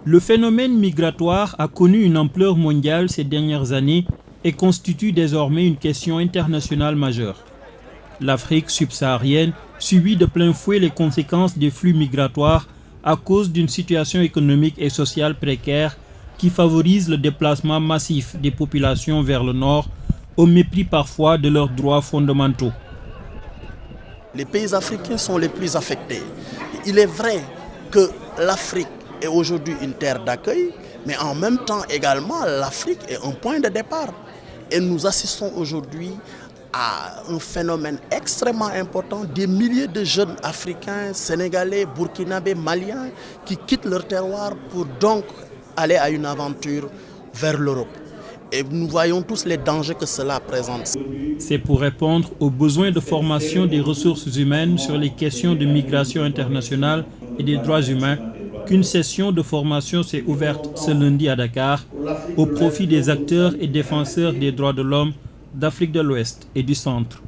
Le phénomène migratoire a connu une ampleur mondiale ces dernières années et constitue désormais une question internationale majeure. L'Afrique subsaharienne subit de plein fouet les conséquences des flux migratoires à cause d'une situation économique et sociale précaire qui favorise le déplacement massif des populations vers le nord, au mépris parfois de leurs droits fondamentaux. Les pays africains sont les plus affectés. Il est vrai que l'Afrique est aujourd'hui une terre d'accueil, mais en même temps également l'Afrique est un point de départ. Et nous assistons aujourd'hui à un phénomène extrêmement important, des milliers de jeunes Africains, Sénégalais, Burkinabés, Maliens qui quittent leur terroir pour donc aller à une aventure vers l'Europe. Et nous voyons tous les dangers que cela présente. C'est pour répondre aux besoins de formation des ressources humaines sur les questions de migration internationale et des droits humains qu'une session de formation s'est ouverte ce lundi à Dakar au profit des acteurs et défenseurs des droits de l'homme d'Afrique de l'Ouest et du Centre.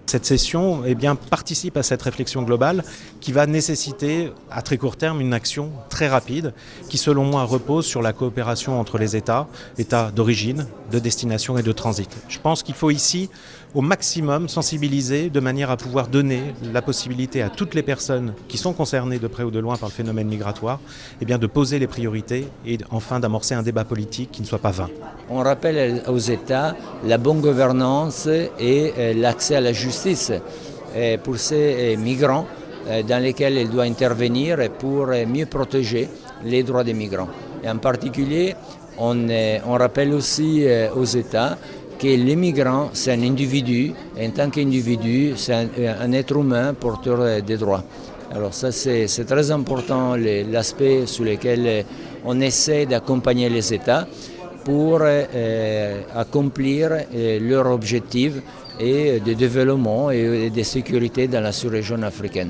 Cette session participe à cette réflexion globale qui va nécessiter à très court terme une action très rapide qui selon moi repose sur la coopération entre les États d'origine, de destination et de transit. Je pense qu'il faut ici au maximum sensibiliser de manière à pouvoir donner la possibilité à toutes les personnes qui sont concernées de près ou de loin par le phénomène migratoire de poser les priorités et enfin d'amorcer un débat politique qui ne soit pas vain. On rappelle aux États la bonne gouvernance et l'accès à la justice pour ces migrants dans lesquels il doit intervenir pour mieux protéger les droits des migrants. Et en particulier, on rappelle aussi aux États que les migrants, c'est un individu, et en tant qu'individu, c'est un être humain porteur des droits. Alors ça, c'est très important, l'aspect sur lequel on essaie d'accompagner les États pour accomplir leurs objectifs et de développement et de sécurité dans la sous-région africaine.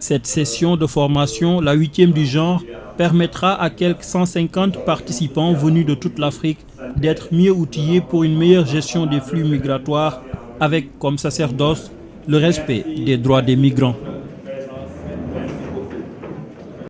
Cette session de formation, la 8e du genre, permettra à quelques 150 participants venus de toute l'Afrique d'être mieux outillés pour une meilleure gestion des flux migratoires avec comme sacerdoce le respect des droits des migrants.